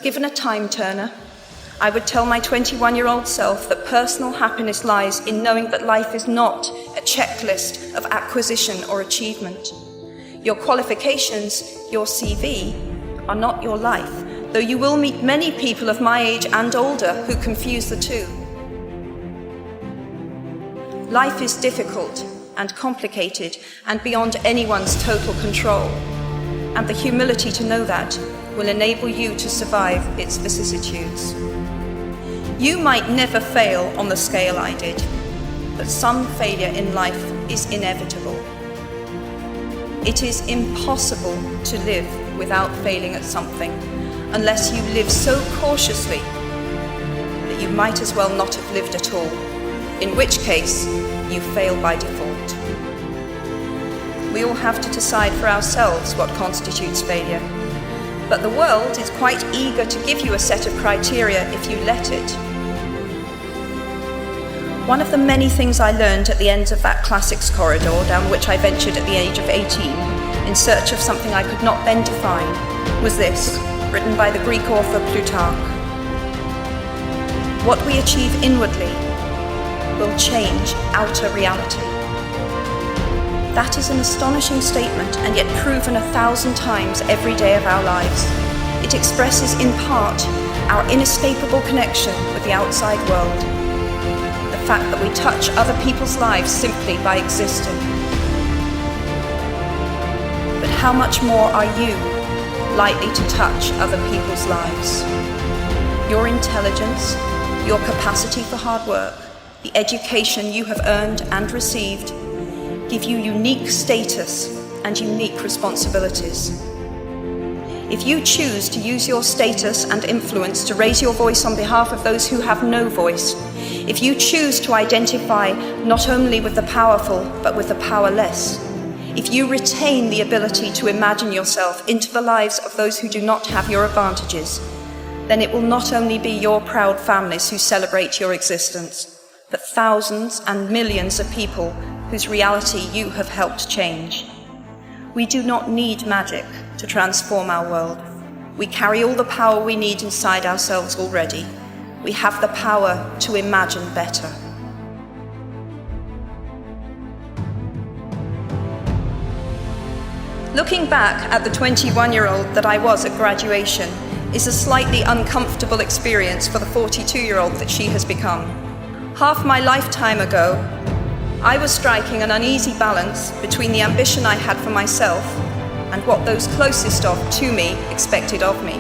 Given a time turner, I would tell my 21-year-old self that personal happiness lies in knowing that life is not a checklist of acquisition or achievement. Your qualifications, your CV, are not your life, though you will meet many people of my age and older who confuse the two. Life is difficult and complicated and beyond anyone's total control, and the humility to know that will enable you to survive its vicissitudes. You might never fail on the scale I did, but some failure in life is inevitable. It is impossible to live without failing at something, unless you live so cautiously that you might as well not have lived at all, in which case you fail by default. We all have to decide for ourselves what constitutes failure, but the world is quite eager to give you a set of criteria if you let it. One of the many things I learned at the ends of that classics corridor down which I ventured at the age of 18, in search of something I could not then define, was this, written by the Greek author Plutarch. What we achieve inwardly will change outer reality. That is an astonishing statement, and yet proven 1,000 times every day of our lives. It expresses in part our inescapable connection with the outside world, the fact that we touch other people's lives simply by existing. But how much more are you likely to touch other people's lives? Your intelligence, your capacity for hard work, the education you have earned and received, give you unique status and unique responsibilities. If you choose to use your status and influence to raise your voice on behalf of those who have no voice, if you choose to identify not only with the powerful but with the powerless, if you retain the ability to imagine yourself into the lives of those who do not have your advantages, then it will not only be your proud families who celebrate your existence, but thousands and millions of people whose reality you have helped change. We do not need magic to transform our world. We carry all the power we need inside ourselves already. We have the power to imagine better. Looking back at the 21-year-old that I was at graduation is a slightly uncomfortable experience for the 42-year-old that she has become. Half my lifetime ago, I was striking an uneasy balance between the ambition I had for myself and what those closest to me expected of me.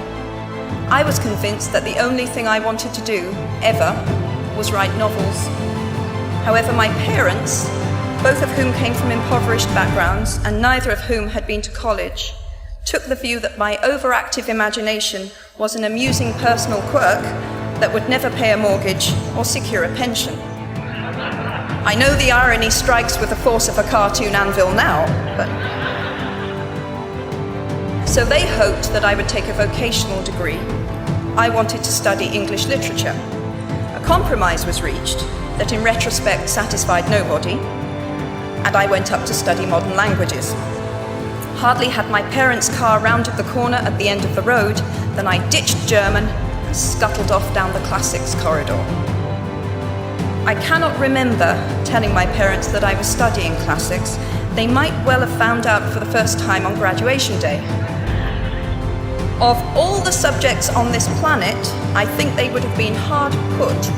I was convinced that the only thing I wanted to do, ever, was write novels. However, my parents, both of whom came from impoverished backgrounds and neither of whom had been to college, took the view that my overactive imagination was an amusing personal quirk that would never pay a mortgage or secure a pension. I know the irony strikes with the force of a cartoon anvil now, but... So they hoped that I would take a vocational degree. I wanted to study English literature. A compromise was reached that in retrospect satisfied nobody, and I went up to study modern languages. Hardly had my parents' car rounded the corner at the end of the road than I ditched German and scuttled off down the classics corridor. I cannot remember telling my parents that I was studying classics. They might well have found out for the first time on graduation day. Of all the subjects on this planet, I think they would have been hard put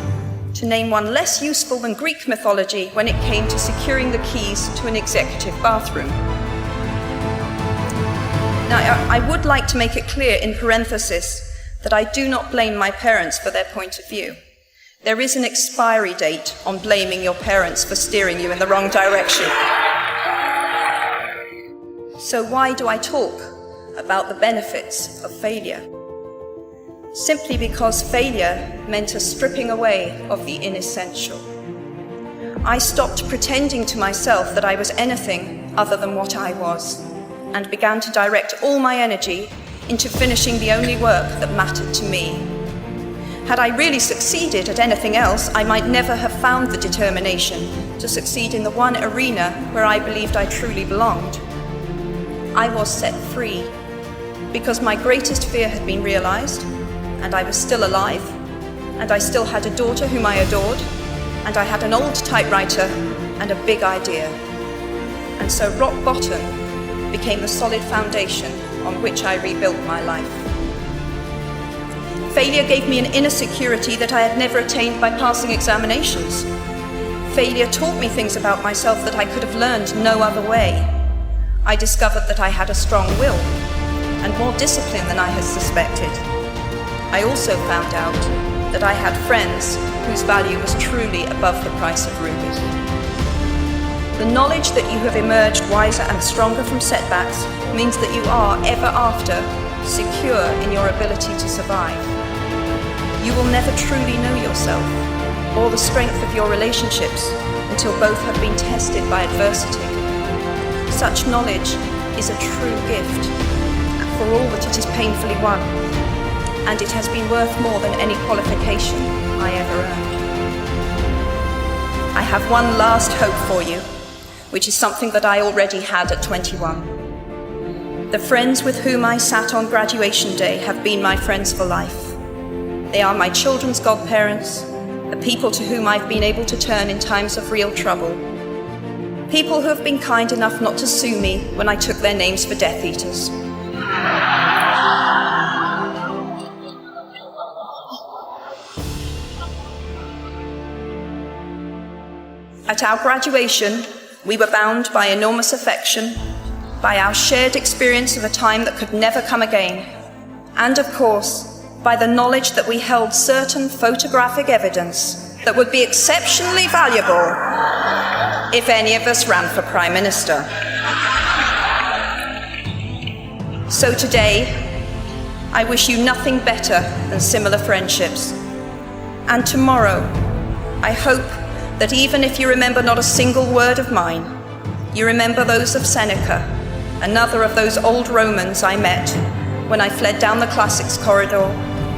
to name one less useful than Greek mythology when it came to securing the keys to an executive bathroom. Now, I would like to make it clear in parenthesis that I do not blame my parents for their point of view. There is an expiry date on blaming your parents for steering you in the wrong direction. So why do I talk about the benefits of failure? Simply because failure meant a stripping away of the inessential. I stopped pretending to myself that I was anything other than what I was, and began to direct all my energy into finishing the only work that mattered to me. Had I really succeeded at anything else, I might never have found the determination to succeed in the one arena where I believed I truly belonged. I was set free because my greatest fear had been realized, and I was still alive, and I still had a daughter whom I adored, and I had an old typewriter and a big idea. And so rock bottom became the solid foundation on which I rebuilt my life. Failure gave me an inner security that I had never attained by passing examinations. Failure taught me things about myself that I could have learned no other way. I discovered that I had a strong will and more discipline than I had suspected. I also found out that I had friends whose value was truly above the price of rubies. The knowledge that you have emerged wiser and stronger from setbacks means that you are, ever after, secure in your ability to survive. You will never truly know yourself or the strength of your relationships until both have been tested by adversity. Such knowledge is a true gift for all that it is painfully won, and it has been worth more than any qualification I ever earned. I have one last hope for you, which is something that I already had at 21. The friends with whom I sat on graduation day have been my friends for life. They are my children's godparents, the people to whom I've been able to turn in times of real trouble. People who have been kind enough not to sue me when I took their names for Death Eaters. At our graduation, we were bound by enormous affection, by our shared experience of a time that could never come again, and of course, by the knowledge that we held certain photographic evidence that would be exceptionally valuable if any of us ran for Prime Minister. So today, I wish you nothing better than similar friendships. And tomorrow, I hope that even if you remember not a single word of mine, you remember those of Seneca, another of those old Romans I met when I fled down the classics corridor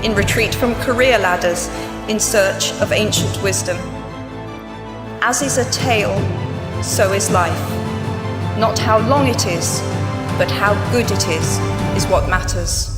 in retreat from career ladders in search of ancient wisdom. As is a tale, so is life. Not how long it is, but how good it is what matters.